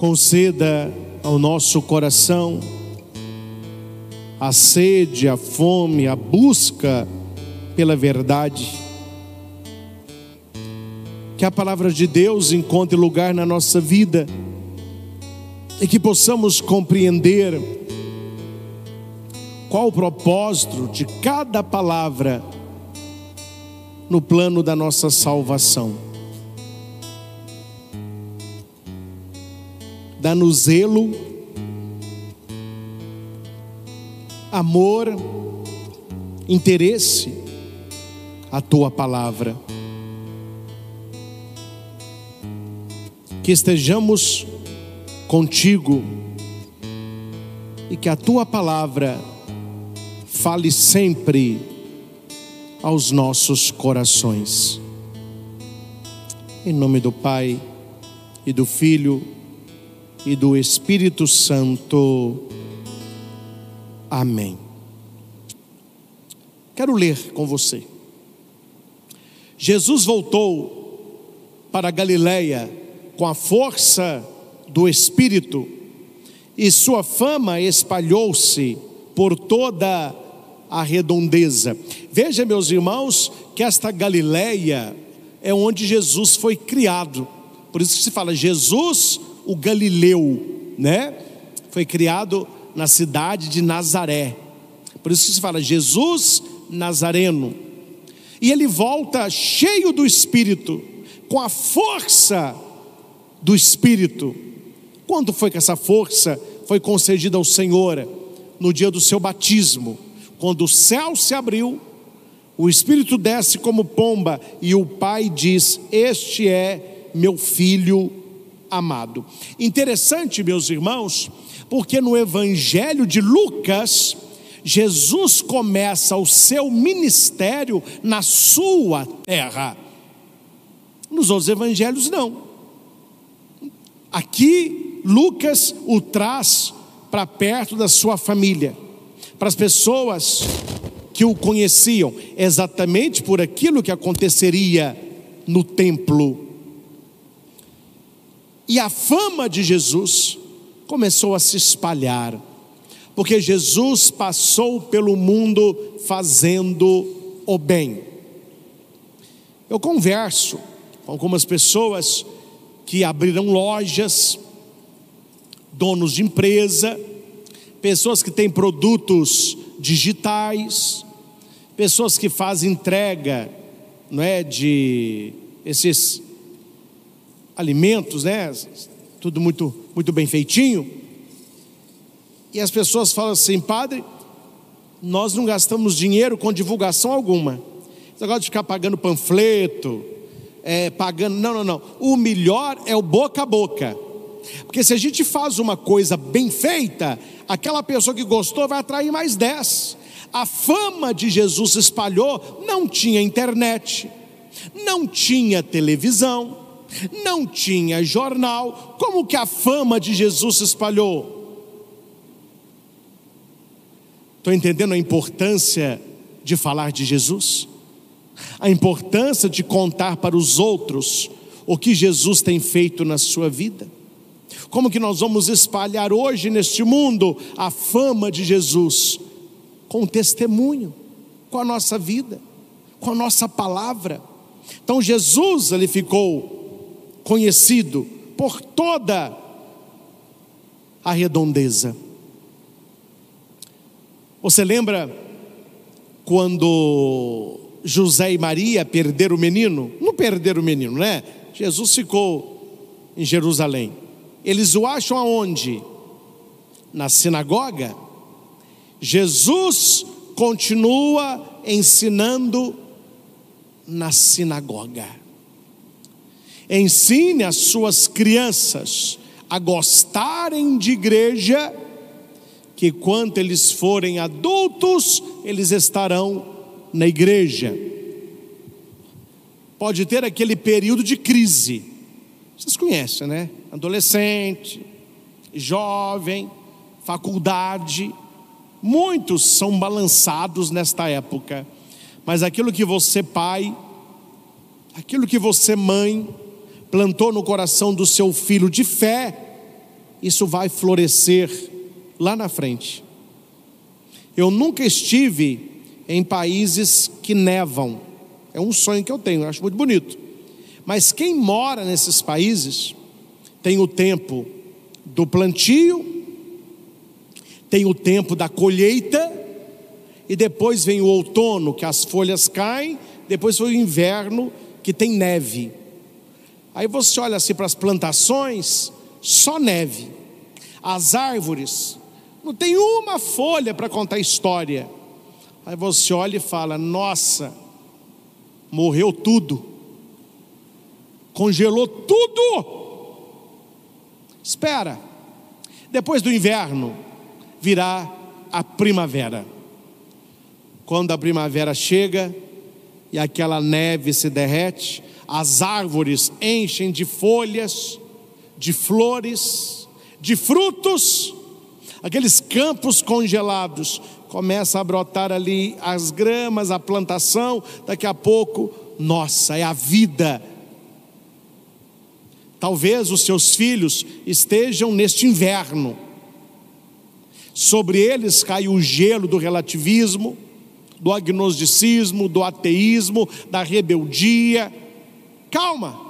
conceda ao nosso coração a sede, a fome, a busca pela verdade. Que a palavra de Deus encontre lugar na nossa vida e que possamos compreender qual o propósito de cada palavra no plano da nossa salvação. Dá-nos zelo, amor, interesse à tua palavra. Que estejamos contigo e que a tua palavra fale sempre aos nossos corações. Em nome do Pai e do Filho e do Espírito Santo. Amém. Quero ler com você. Jesus voltou para a Galileia com a força do Espírito, e sua fama espalhou-se por toda a redondeza. Veja, meus irmãos, que esta Galileia é onde Jesus foi criado. Por isso que se fala Jesus, o Galileu, né? Foi criado na cidade de Nazaré. Por isso que se fala Jesus Nazareno. E ele volta cheio do Espírito, com a força do Espírito. Quando foi que essa força foi concedida ao Senhor? No dia do seu batismo, quando o céu se abriu, o Espírito desce como pomba e o Pai diz: este é meu Filho amado. Interessante, meus irmãos, porque no Evangelho de Lucas, Jesus começa o seu ministério na sua terra. Nos outros evangelhos não. Aqui Lucas o traz para perto da sua família, para as pessoas que o conheciam, exatamente por aquilo que aconteceria no templo. E a fama de Jesus começou a se espalhar, porque Jesus passou pelo mundo fazendo o bem. Eu converso com algumas pessoas que abriram lojas, donos de empresa, pessoas que têm produtos digitais, pessoas que fazem entrega, não é, de esses alimentos, né, tudo muito bem feitinho. E as pessoas falam assim: padre, nós não gastamos dinheiro com divulgação alguma. Esse negócio de ficar pagando panfleto, pagando, não. O melhor é o boca a boca. Porque se a gente faz uma coisa bem feita, aquela pessoa que gostou vai atrair mais 10. A fama de Jesus se espalhou. Não tinha internet, não tinha televisão, não tinha jornal. Como que a fama de Jesus se espalhou? Estou entendendo a importância de falar de Jesus? A importância de contar para os outros o que Jesus tem feito na sua vida? Como que nós vamos espalhar hoje neste mundo a fama de Jesus? Com o testemunho, com a nossa vida, com a nossa palavra. Então Jesus, ele ficou conhecido por toda a redondeza. Você lembra quando José e Maria perderam o menino? Não perderam o menino, né? Jesus ficou em Jerusalém. Eles o acham aonde? Na sinagoga. Jesus continua ensinando na sinagoga. Ensine as suas crianças a gostarem de igreja, que quando eles forem adultos, eles estarão na igreja. Pode ter aquele período de crise, vocês conhecem, né? Adolescente, jovem, faculdade, muitos são balançados nesta época. Mas aquilo que você, pai, aquilo que você, mãe, plantou no coração do seu filho de fé, isso vai florescer lá na frente. Eu nunca estive em países que nevam. É um sonho que eu tenho, eu acho muito bonito. Mas quem mora nesses países tem o tempo do plantio, tem o tempo da colheita, e depois vem o outono, que as folhas caem, depois foi o inverno, que tem neve. Aí você olha assim para as plantações, só neve. As árvores, não tem uma folha para contar história. Aí você olha e fala: nossa, morreu tudo, congelou tudo. Espera, depois do inverno virá a primavera. Quando a primavera chega e aquela neve se derrete, as árvores enchem de folhas, de flores, de frutos. Aqueles campos congelados começam a brotar ali as gramas, a plantação. Daqui a pouco, nossa, é a vida. Talvez os seus filhos estejam neste inverno. Sobre eles cai o gelo do relativismo, do agnosticismo, do ateísmo, da rebeldia. Calma,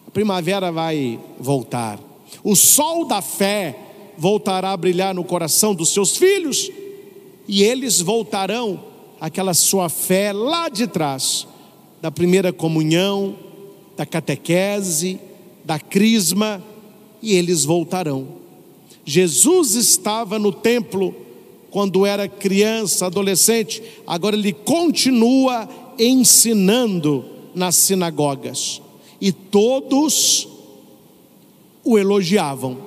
a primavera vai voltar. O sol da fé voltará a brilhar no coração dos seus filhos, e eles voltarão àquela sua fé lá de trás, da primeira comunhão, da catequese, da crisma, e eles voltarão. Jesus estava no templo quando era criança, adolescente, agora ele continua ensinando nas sinagogas, e todos o elogiavam,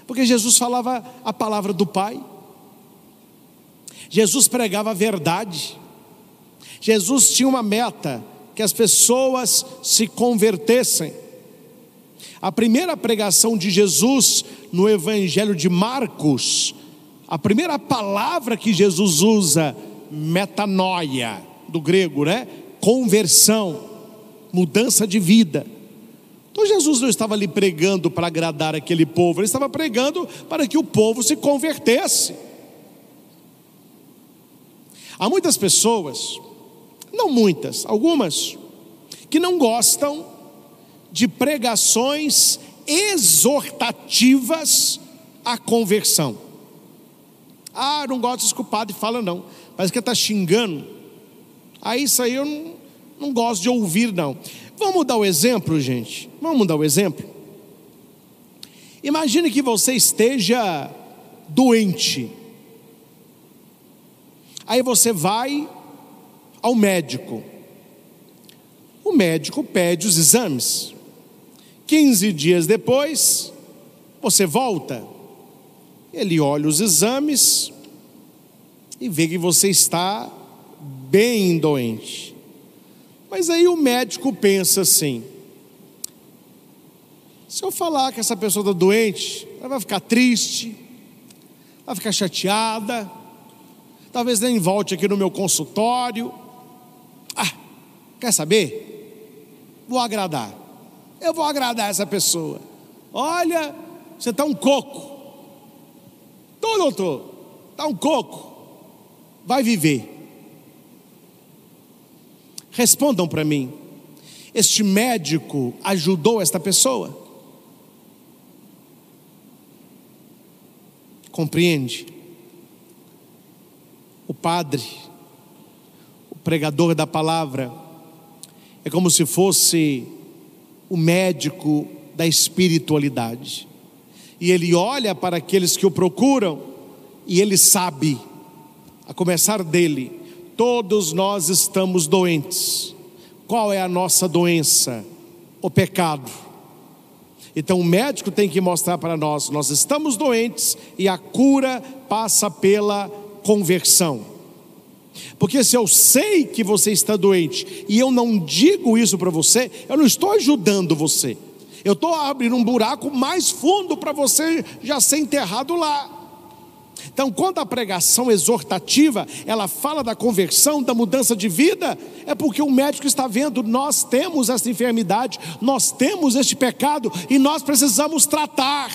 porque Jesus falava a palavra do Pai, Jesus pregava a verdade, Jesus tinha uma meta, que as pessoas se convertessem. A primeira pregação de Jesus no Evangelho de Marcos, a primeira palavra que Jesus usa, metanoia, do grego, né? Conversão, mudança de vida. Então Jesus não estava ali pregando para agradar aquele povo, ele estava pregando para que o povo se convertesse. Há muitas pessoas, não muitas, algumas, que não gostam de pregações exortativas à conversão. Ah, não gosto disso que o padre fala não, parece que está xingando. Aí isso aí eu não gosto de ouvir não. Vamos dar o exemplo, gente, vamos dar o exemplo. Imagine que você esteja doente, aí você vai ao médico, o médico pede os exames, 15 dias depois, você volta, ele olha os exames e vê que você está bem doente. Mas aí o médico pensa assim: se eu falar que essa pessoa está doente, ela vai ficar triste, vai ficar chateada, talvez nem volte aqui no meu consultório. Quer saber? Vou agradar. Eu vou agradar essa pessoa. Olha, você está um coco. Tô, doutor, está um coco. Vai viver. Respondam para mim: este médico ajudou esta pessoa? Compreende? O padre, o pregador da palavra, é como se fosse o médico da espiritualidade, e ele olha para aqueles que o procuram, e ele sabe, a começar dele, todos nós estamos doentes. Qual é a nossa doença? O pecado. Então o médico tem que mostrar para nós: nós estamos doentes, e a cura passa pela conversão. Porque se eu sei que você está doente e eu não digo isso para você, eu não estou ajudando você, eu estou abrindo um buraco mais fundo para você já ser enterrado lá. Então, quando a pregação exortativa, ela fala da conversão, da mudança de vida, é porque o médico está vendo, nós temos essa enfermidade, nós temos este pecado, e nós precisamos tratar,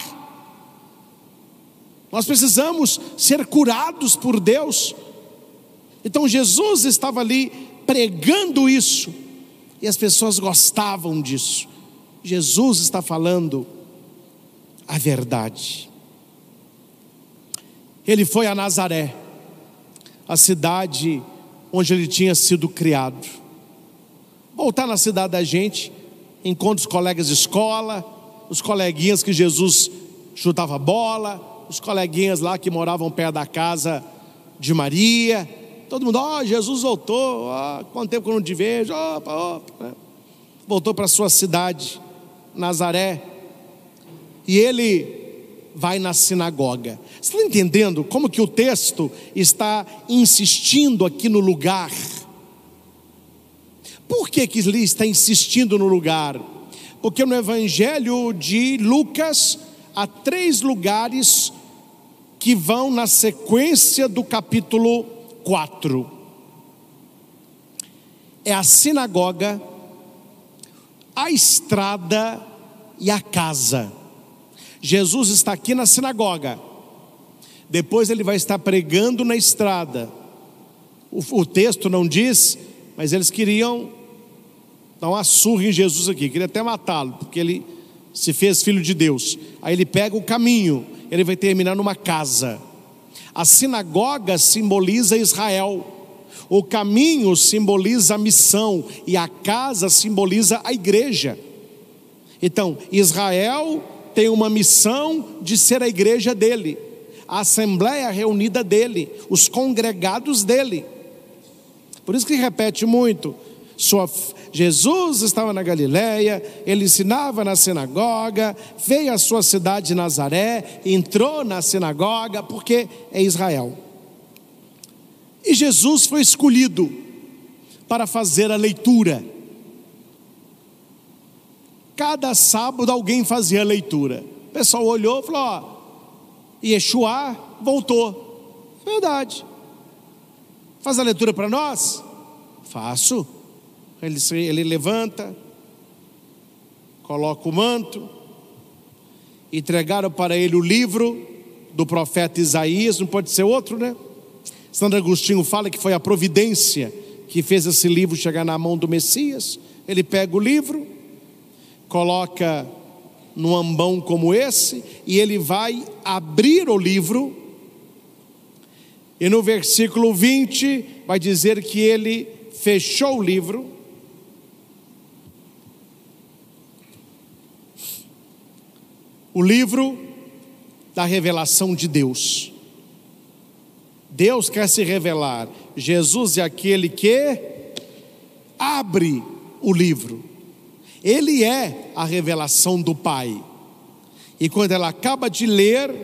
nós precisamos ser curados por Deus. Então Jesus estava ali pregando isso, e as pessoas gostavam disso. Jesus está falando a verdade. Ele foi a Nazaré, a cidade onde ele tinha sido criado. Voltar na cidade da gente, encontra os colegas de escola, os coleguinhas que Jesus chutava bola, os coleguinhas lá que moravam perto da casa de Maria. Todo mundo, Jesus voltou, quanto tempo que eu não te vejo, opa. Voltou para a sua cidade, Nazaré, e ele vai na sinagoga. Você está entendendo como que o texto está insistindo aqui no lugar? Por que ele está insistindo no lugar? Porque no Evangelho de Lucas há 3 lugares que vão na sequência do capítulo 4. É a sinagoga, a estrada e a casa. Jesus está aqui na sinagoga, depois ele vai estar pregando na estrada. O texto não diz, mas eles queriam dar uma surra em Jesus aqui, queria até matá-lo, porque ele se fez filho de Deus. Aí ele pega o caminho, ele vai terminar numa casa. A sinagoga simboliza Israel, o caminho simboliza a missão, e a casa simboliza a igreja. Então, Israel tem uma missão de ser a igreja dele, a assembleia reunida dele, os congregados dele. Por isso que repete muito, Jesus estava na Galileia, ele ensinava na sinagoga, veio à sua cidade de Nazaré, entrou na sinagoga, porque é Israel. E Jesus foi escolhido para fazer a leitura. Cada sábado alguém fazia a leitura. O pessoal olhou e falou, Yeshua voltou. Verdade. Faz a leitura para nós? Faço. Ele levanta, coloca o manto, entregaram para ele o livro do profeta Isaías, não pode ser outro, né? Santo Agostinho fala que foi a providência que fez esse livro chegar na mão do Messias. Ele pega o livro, coloca num ambão como esse, e ele vai abrir o livro, e no versículo 20 vai dizer que ele fechou o livro, o livro da revelação de Deus. Deus quer se revelar. Jesus é aquele que abre o livro. Ele é a revelação do Pai. E quando ela acaba de ler,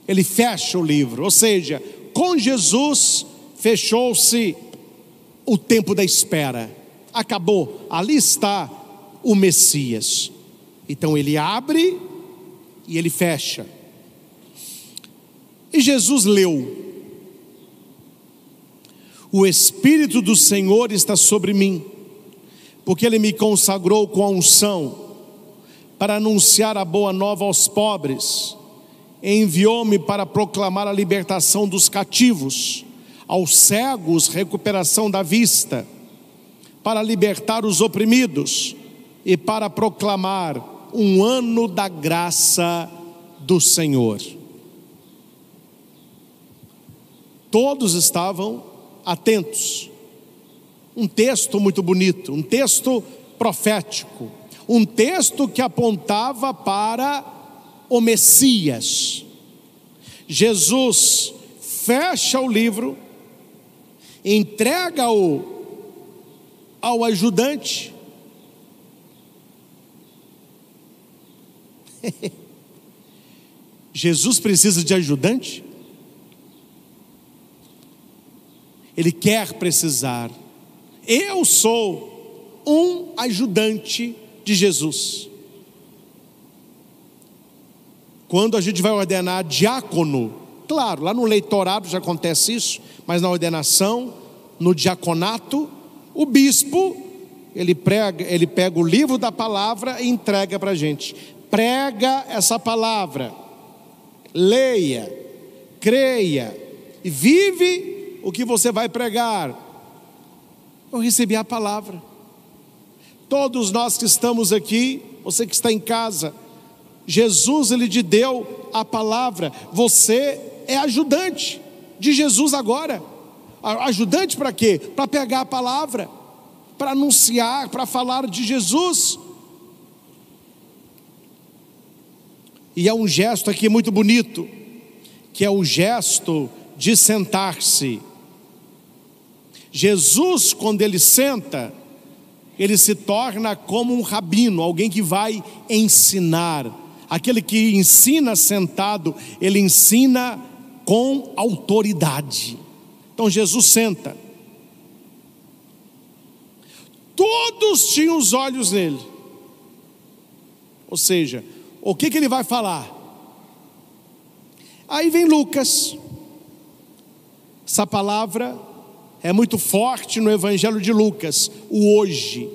ele fecha o livro. Ou seja, com Jesus fechou-se o tempo da espera. Acabou. Ali está o Messias. Então ele abre e ele fecha. E Jesus leu: o Espírito do Senhor está sobre mim, porque ele me consagrou com a unção para anunciar a boa nova aos pobres, enviou-me para proclamar a libertação dos cativos, aos cegos recuperação da vista, para libertar os oprimidos e para proclamar um ano da graça do Senhor. Todos estavam atentos. Um texto muito bonito, um texto profético, um texto que apontava para o Messias. Jesus fecha o livro, entrega-o ao ajudante. Jesus precisa de ajudante? Ele quer precisar. Eu sou um ajudante de Jesus. Quando a gente vai ordenar diácono, claro, lá no leitorado já acontece isso, mas na ordenação, no diaconato, o bispo, ele pega o livro da palavra e entrega para a gente. Prega essa palavra, leia, creia e vive o que você vai pregar. Eu recebi a palavra. Todos nós que estamos aqui, você que está em casa, Jesus, ele te deu a palavra. Você é ajudante de Jesus agora. Ajudante para quê? Para pegar a palavra, para anunciar, para falar de Jesus. E é um gesto aqui muito bonito, que é o gesto de sentar-se. Jesus, quando ele senta, ele se torna como um rabino, alguém que vai ensinar. Aquele que ensina sentado, ele ensina com autoridade. Então Jesus senta. Todos tinham os olhos nele. Ou seja, o que ele vai falar? Aí vem Lucas. Essa palavra é muito forte no Evangelho de Lucas. O hoje.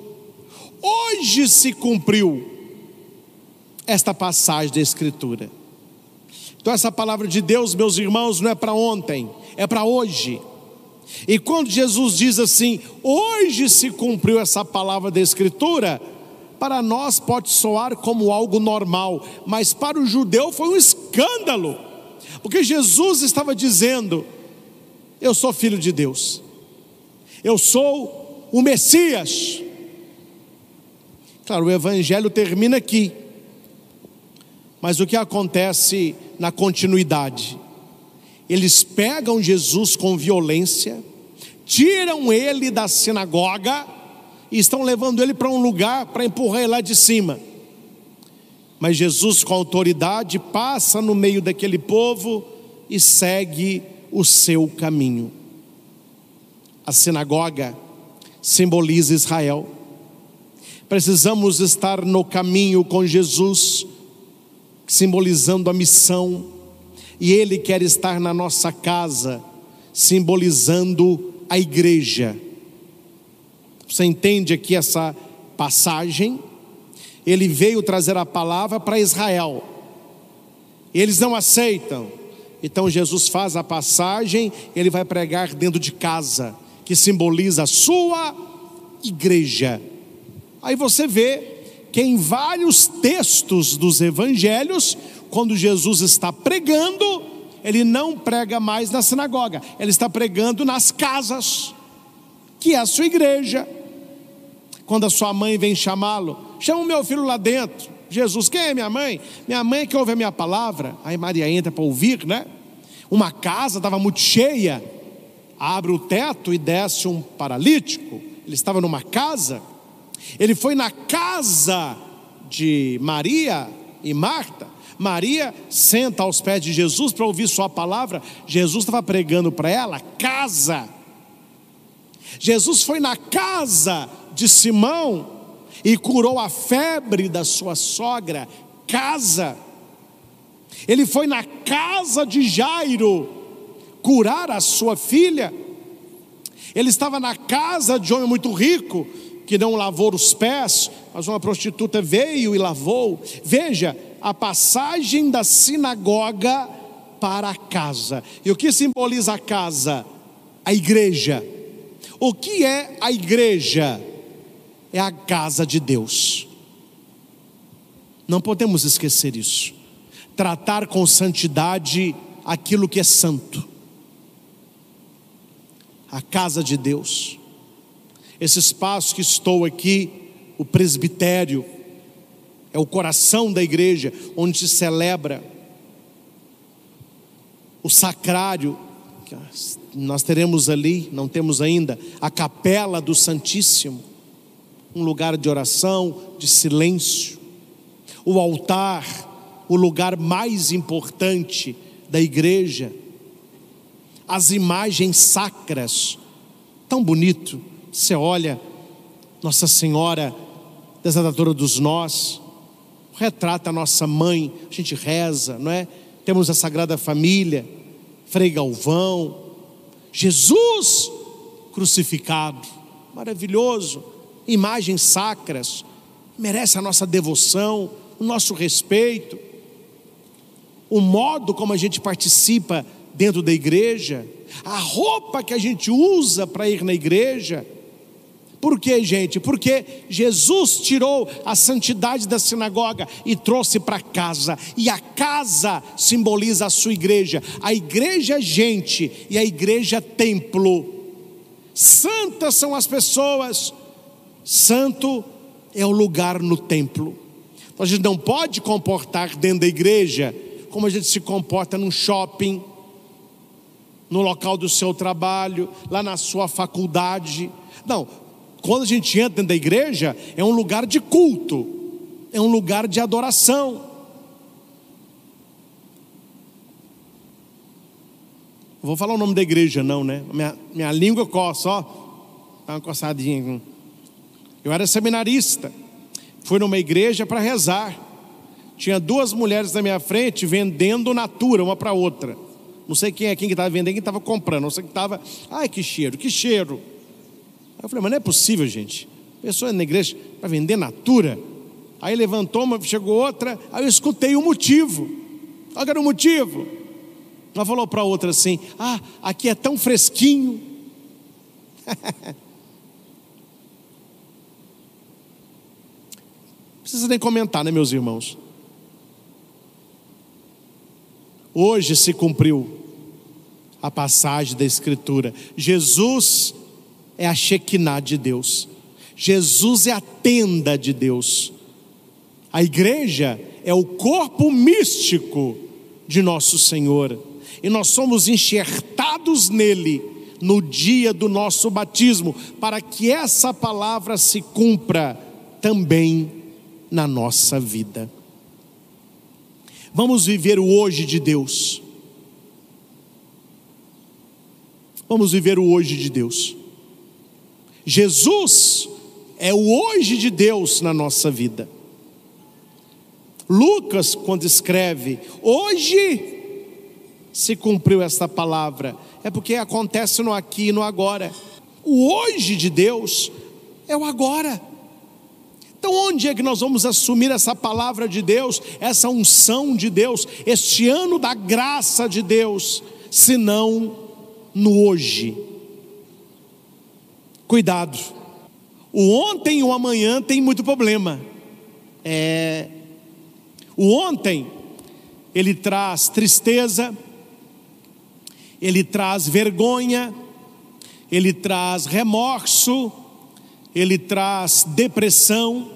Hoje se cumpriu esta passagem da Escritura. Então essa palavra de Deus, meus irmãos, não é para ontem, é para hoje. E quando Jesus diz assim, hoje se cumpriu essa palavra da Escritura, para nós pode soar como algo normal, mas para o judeu foi um escândalo, porque Jesus estava dizendo, eu sou filho de Deus, eu sou o Messias. Claro, o Evangelho termina aqui, mas o que acontece na continuidade? Eles pegam Jesus com violência, tiram ele da sinagoga e estão levando ele para um lugar para empurrar ele lá de cima. Mas Jesus, com autoridade, passa no meio daquele povo e segue o seu caminho. A sinagoga simboliza Israel. Precisamos estar no caminho com Jesus, simbolizando a missão, e Ele quer estar na nossa casa, simbolizando a igreja. Você entende aqui essa passagem? Ele veio trazer a palavra para Israel, eles não aceitam, então Jesus faz a passagem, Ele vai pregar dentro de casa, que simboliza a sua igreja. Aí você vê que em vários textos dos evangelhos, quando Jesus está pregando, ele não prega mais na sinagoga, ele está pregando nas casas, que é a sua igreja. Quando a sua mãe vem chamá-lo, chama o meu filho lá dentro. Jesus, quem é minha mãe? Minha mãe é que ouve a minha palavra. Aí Maria entra para ouvir, né? Uma casa estava muito cheia, abre o teto e desce um paralítico. Ele estava numa casa. Ele foi na casa de Maria e Marta. Maria senta aos pés de Jesus para ouvir sua palavra. Jesus estava pregando para ela, casa. Jesus foi na casa de Simão e curou a febre da sua sogra, casa. Ele foi na casa de Jairo curar a sua filha. Ele estava na casa de um homem muito rico, que não lavou os pés, mas uma prostituta veio e lavou. Veja, a passagem da sinagoga para a casa. E o que simboliza a casa? A igreja. O que é a igreja? É a casa de Deus. Não podemos esquecer isso. Tratar com santidade aquilo que é santo. A casa de Deus. Esse espaço que estou aqui, o presbitério, é o coração da igreja, onde se celebra. O sacrário, que nós teremos ali, não temos ainda, a capela do Santíssimo, um lugar de oração, de silêncio. O altar, o lugar mais importante da igreja. As imagens sacras, tão bonito. Você olha Nossa Senhora Desatadora dos Nós, retrata a nossa mãe, a gente reza, não é? Temos a Sagrada Família, Frei Galvão, Jesus crucificado, maravilhoso, imagens sacras, merece a nossa devoção, o nosso respeito, o modo como a gente participa dentro da igreja, a roupa que a gente usa para ir na igreja. Por quê, gente? Porque Jesus tirou a santidade da sinagoga e trouxe para casa, e a casa simboliza a sua igreja. A igreja é gente e a igreja é templo. Santas são as pessoas, santo é o lugar no templo. Então a gente não pode comportar dentro da igreja como a gente se comporta num shopping, no local do seu trabalho, lá na sua faculdade. Não, quando a gente entra dentro da igreja, é um lugar de culto, é um lugar de adoração. Não vou falar o nome da igreja não, né? Minha língua coça, ó, dá uma coçadinha. Eu era seminarista, fui numa igreja para rezar. Tinha duas mulheres na minha frente vendendo natura uma para outra. Não sei quem que estava vendendo, quem estava comprando. Não sei quem estava, ai que cheiro, que cheiro. Aí eu falei, mas não é possível, gente. Pessoa na igreja para vender natura. Aí levantou uma, chegou outra, aí eu escutei o motivo. Qual era o motivo? Ela falou para a outra assim, ah, aqui é tão fresquinho. Não precisa nem comentar, né, meus irmãos? Hoje se cumpriu a passagem da Escritura. Jesus é a Shekinah de Deus. Jesus é a tenda de Deus. A igreja é o corpo místico de nosso Senhor. E nós somos enxertados nele no dia do nosso batismo, para que essa palavra se cumpra também na nossa vida. Vamos viver o hoje de Deus. Vamos viver o hoje de Deus. Jesus é o hoje de Deus na nossa vida. Lucas, quando escreve, hoje se cumpriu esta palavra, é porque acontece no aqui e no agora. O hoje de Deus é o agora. Então onde é que nós vamos assumir essa palavra de Deus, essa unção de Deus, este ano da graça de Deus, se não no hoje? Cuidado, o ontem e o amanhã tem muito problema. O ontem, ele traz tristeza, ele traz vergonha, ele traz remorso, ele traz depressão,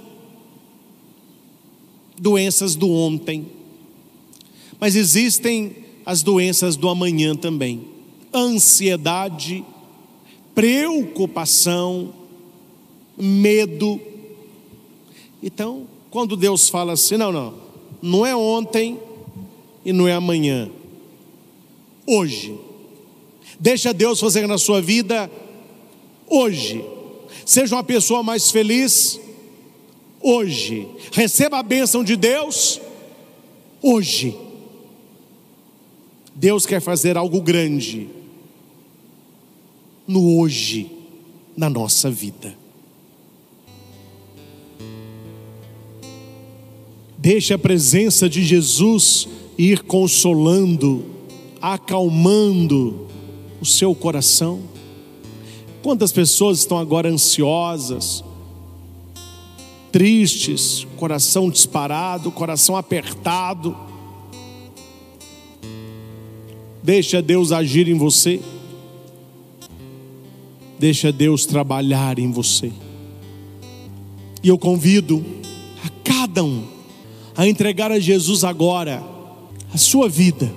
doenças do ontem. Mas existem as doenças do amanhã também: ansiedade, preocupação, medo. Então, quando Deus fala assim, não é ontem e não é amanhã, hoje. Deixa Deus fazer na sua vida hoje. Seja uma pessoa mais feliz hoje. Receba a bênção de Deus hoje. Deus quer fazer algo grande no hoje, na nossa vida. Deixe a presença de Jesus ir consolando, acalmando o seu coração. Quantas pessoas estão agora ansiosas, tristes, coração disparado, coração apertado. Deixa Deus agir em você. Deixa Deus trabalhar em você. E eu convido a cada um a entregar a Jesus agora a sua vida,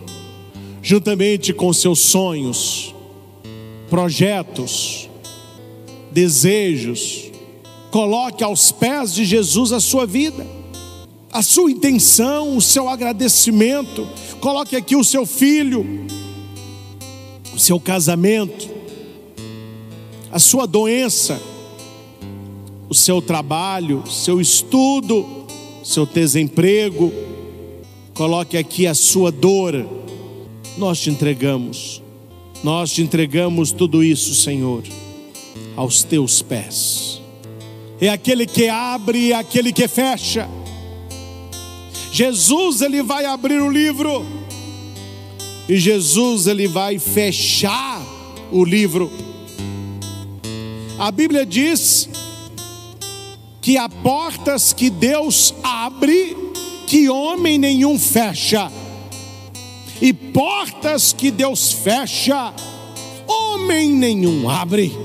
juntamente com seus sonhos, projetos, desejos. Coloque aos pés de Jesus a sua vida, a sua intenção, o seu agradecimento. Coloque aqui o seu filho, o seu casamento, a sua doença, o seu trabalho, o seu estudo, seu desemprego, coloque aqui a sua dor. Nós te entregamos tudo isso, Senhor, aos teus pés. É aquele que abre e aquele que fecha. Jesus, ele vai abrir o livro, e Jesus, ele vai fechar o livro. A Bíblia diz que há portas que Deus abre, que homem nenhum fecha, e portas que Deus fecha, homem nenhum abre.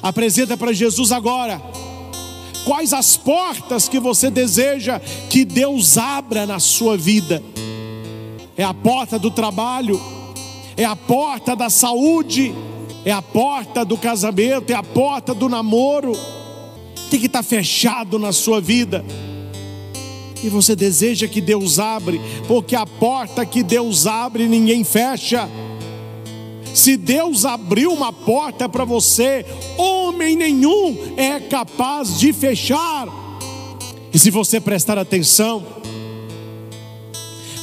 Apresenta para Jesus agora quais as portas que você deseja que Deus abra na sua vida. É a porta do trabalho, é a porta da saúde, é a porta do casamento, é a porta do namoro. Tem que estar fechado na sua vida, e você deseja que Deus abre, porque a porta que Deus abre ninguém fecha. Se Deus abriu uma porta para você, homem nenhum é capaz de fechar. E se você prestar atenção,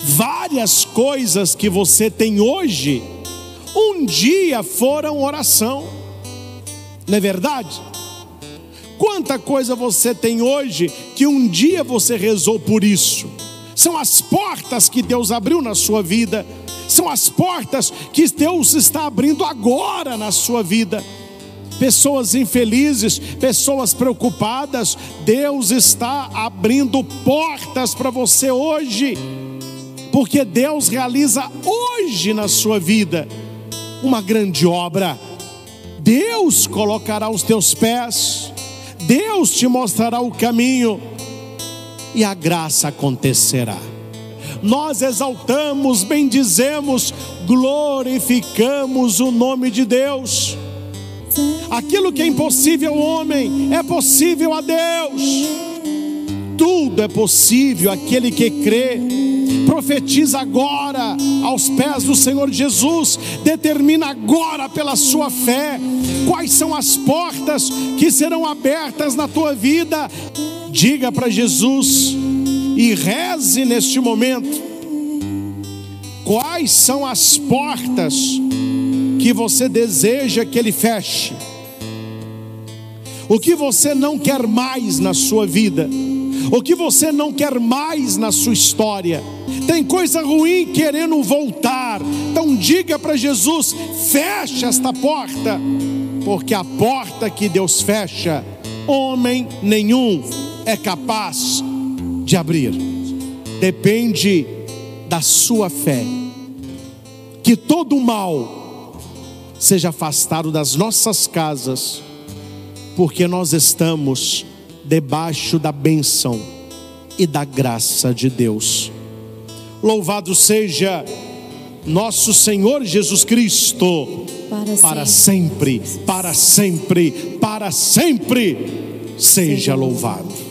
várias coisas que você tem hoje, um dia foram oração, não é verdade? Quanta coisa você tem hoje que um dia você rezou por isso. São as portas que Deus abriu na sua vida, são as portas que Deus está abrindo agora na sua vida. Pessoas infelizes, pessoas preocupadas, Deus está abrindo portas para você hoje, porque Deus realiza hoje na sua vida uma grande obra. Deus colocará os teus pés, Deus te mostrará o caminho, e a graça acontecerá. Nós exaltamos, bendizemos, glorificamos o nome de Deus. Aquilo que é impossível ao homem é possível a Deus. Tudo é possível aquele que crê. Profetiza agora aos pés do Senhor Jesus. Determina agora pela sua fé quais são as portas que serão abertas na tua vida. Diga para Jesus e reze neste momento. Quais são as portas que você deseja que Ele feche? O que você não quer mais na sua vida? O que você não quer mais na sua história? Tem coisa ruim querendo voltar. Então diga para Jesus: fecha esta porta, porque a porta que Deus fecha, homem nenhum é capaz de abrir. Depende da sua fé. Que todo o mal seja afastado das nossas casas, porque nós estamos debaixo da bênção e da graça de Deus. Louvado seja nosso Senhor Jesus Cristo, para sempre, para sempre, para sempre seja louvado.